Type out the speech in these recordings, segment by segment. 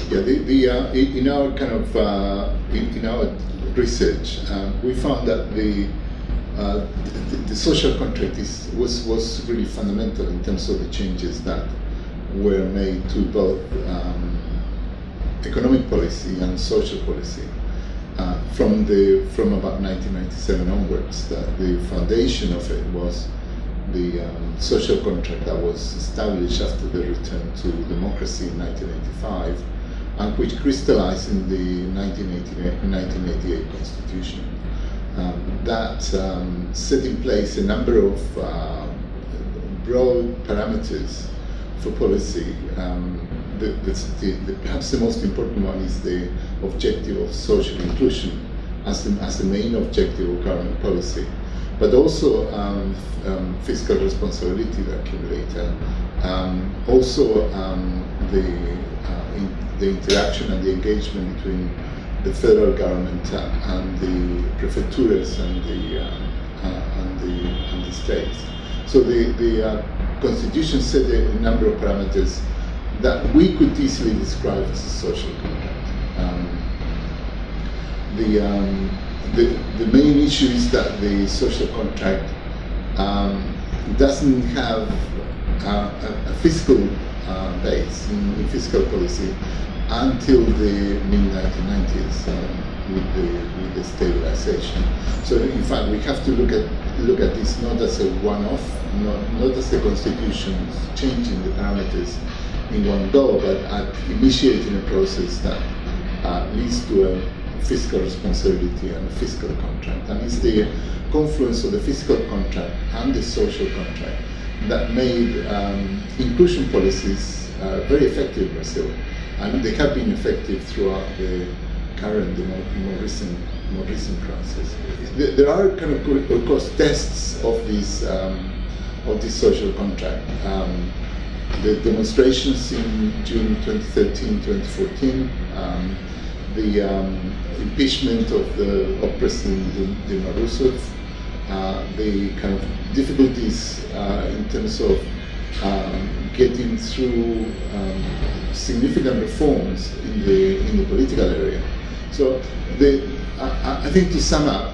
Yeah, in our kind of in our research, we found that the social contract was really fundamental in terms of the changes that were made to both economic policy and social policy from about 1997 onwards. That the foundation of it was the social contract that was established after the return to democracy in 1985, and which crystallized in the 1988 Constitution. That set in place a number of broad parameters for policy. Perhaps the most important one is the objective of social inclusion as the main objective of government policy, but also fiscal responsibility that came later. Also the interaction and the engagement between the federal government and the prefecturas and the states. So the Constitution set a number of parameters that we could easily describe as a social contract. The main issue is that the social contract doesn't have a fiscal base in fiscal policy until the mid-1990s with the stabilization. So in fact, we have to look at this not as a one-off, not as the Constitution changing the parameters in one go, but at initiating a process that leads to a fiscal responsibility and a fiscal contract. And it's the confluence of the fiscal contract and the social contract that made inclusion policies very effective in Brazil. And they have been effective throughout the current, more recent crisis. There are kind of course tests of this social contract. The demonstrations in June 2013, 2014, the impeachment of President Dilma Rousseff, the kind of difficulties in terms of getting through significant reforms in the political area. So I think to sum up,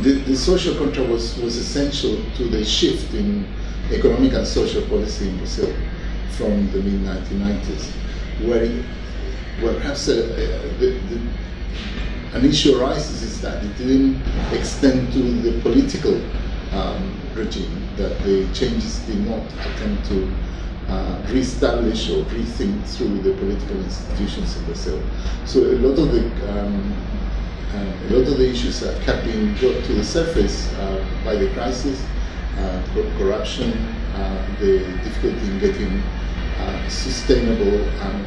the social contract was essential to the shift in economic and social policy in Brazil from the mid-1990s, where perhaps an issue arises is that it didn't extend to the political regime, that the changes did not attempt to re-establish or rethink through the political institutions in Brazil. So a lot of the issues that have been brought to the surface by the crisis, corruption, the difficulty in getting sustainable and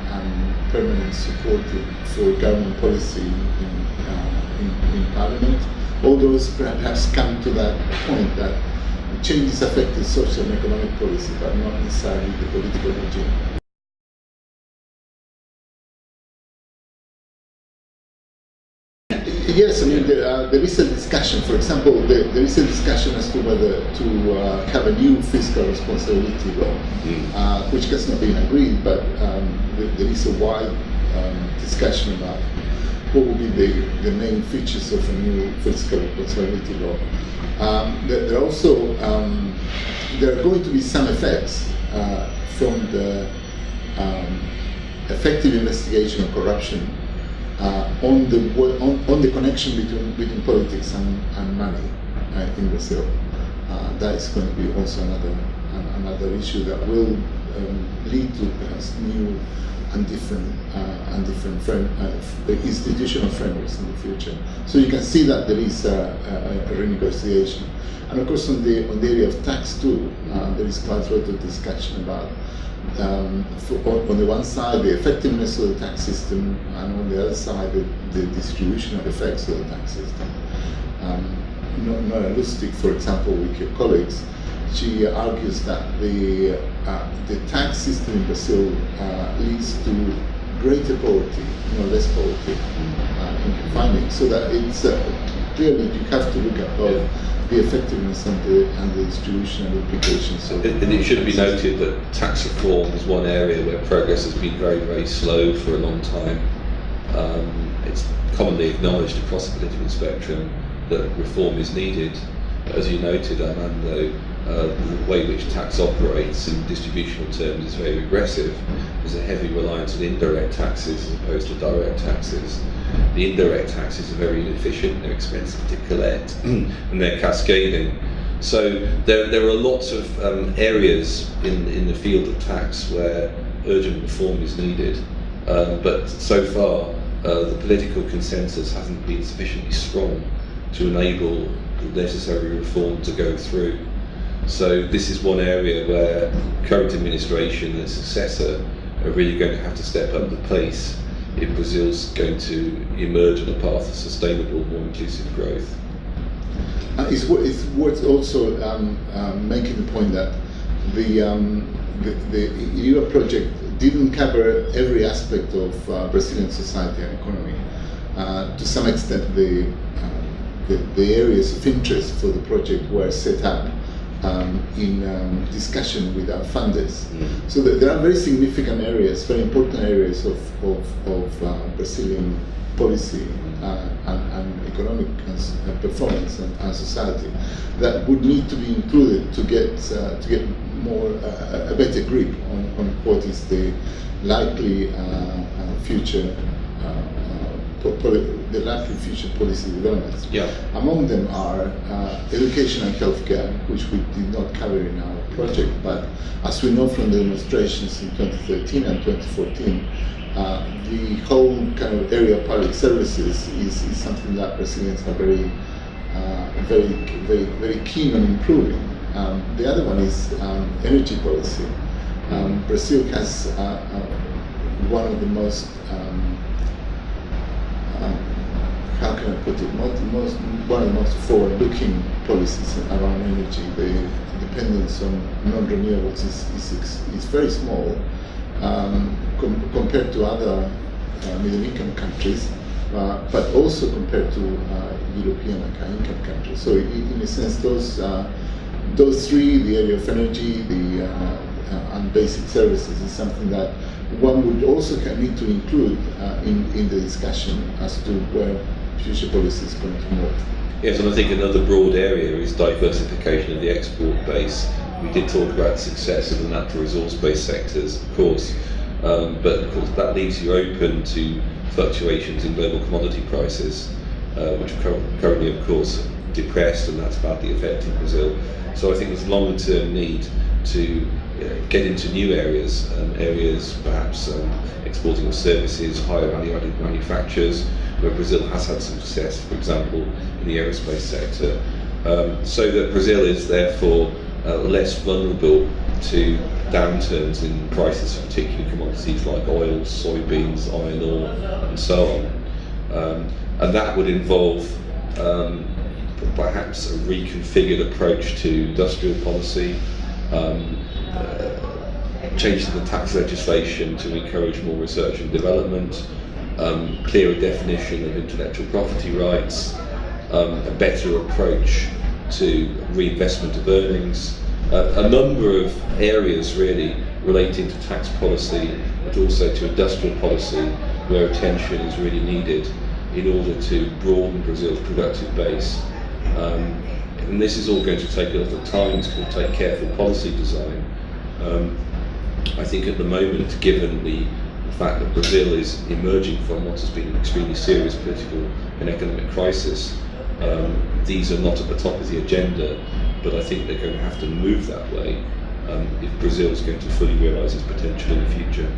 permanent support for government policy in Parliament, all those perhaps come to that point that changes affected social and economic policy, but not necessarily the political regime. Yes, I mean, there is a discussion. For example, there is a discussion as to whether to have a new fiscal responsibility law, which has not been agreed, but there is a wide discussion about what will be the main features of a new fiscal responsibility law. There are also there are going to be some effects from the effective investigation of corruption on the connection between politics and money in Brazil. That is going to be also another issue that will lead to perhaps new and different institutional frameworks in the future. So you can see that there is a renegotiation, and of course on the area of tax too, there is quite a lot of discussion about. On the one side, the effectiveness of the tax system, and on the other side, the distribution of effects of the tax system. Nora Lustig, for example, with your colleagues, she argues that the tax system in Brazil leads to greater poverty, less poverty in confinement, so that it's clearly you have to look at both the effectiveness and the distribution and implications. And it should be noted that tax reform is one area where progress has been very, very slow for a long time. It's commonly acknowledged across the political spectrum that reform is needed. As you noted, Armando, the way in which tax operates in distributional terms is very regressive. There's a heavy reliance on indirect taxes as opposed to direct taxes. The indirect taxes are very inefficient, they're expensive to collect, and they're cascading. So there are lots of areas in the field of tax where urgent reform is needed, but so far the political consensus hasn't been sufficiently strong to enable the necessary reform to go through. So this is one area where the current administration and its successor are really going to have to step up the pace if Brazil's going to emerge on a path of sustainable, more inclusive growth. It's worth also making the point that the IRIBA project didn't cover every aspect of Brazilian society and economy. To some extent, the areas of interest for the project were set up in discussion with our funders. So there are very significant areas, very important areas of Brazilian policy and economic performance and society that would need to be included to get more a better grip on what is the likely future future policy developments. Yeah. Among them are education and healthcare, which we did not cover in our project, but as we know from the demonstrations in 2013 and 2014, the whole kind of area of public services is something that Brazilians are very keen on improving. The other one is energy policy. Brazil has one of the most how can I put it? One of the most forward-looking policies around energy. The dependence on non-renewables is very small compared to other middle-income countries, but also compared to European and high-income countries. So, in a sense, those three, the area of energy, and basic services, is something that one would also need to include in the discussion as to where future policy is going to move. Yes, and I think another broad area is diversification of the export base. We did talk about the success of the natural resource-based sectors, of course, but of course that leaves you open to fluctuations in global commodity prices, which are currently, of course, depressed, and that's badly affecting Brazil. So I think there's a longer-term need to get into new areas, perhaps exporting of services, higher value-added manufacturers, where Brazil has had some success, for example, in the aerospace sector, so that Brazil is therefore less vulnerable to downturns in prices for particular commodities like oil, soybeans, iron ore, and so on. And that would involve perhaps a reconfigured approach to industrial policy, changes in the tax legislation to encourage more research and development, clearer definition of intellectual property rights, a better approach to reinvestment of earnings, a number of areas really relating to tax policy, but also to industrial policy, where attention is really needed in order to broaden Brazil's productive base. And this is all going to take a lot of time. It's going to take careful policy design. I think at the moment, given the fact that Brazil is emerging from what has been an extremely serious political and economic crisis, these are not at the top of the agenda, but I think they're going to have to move that way if Brazil is going to fully realise its potential in the future.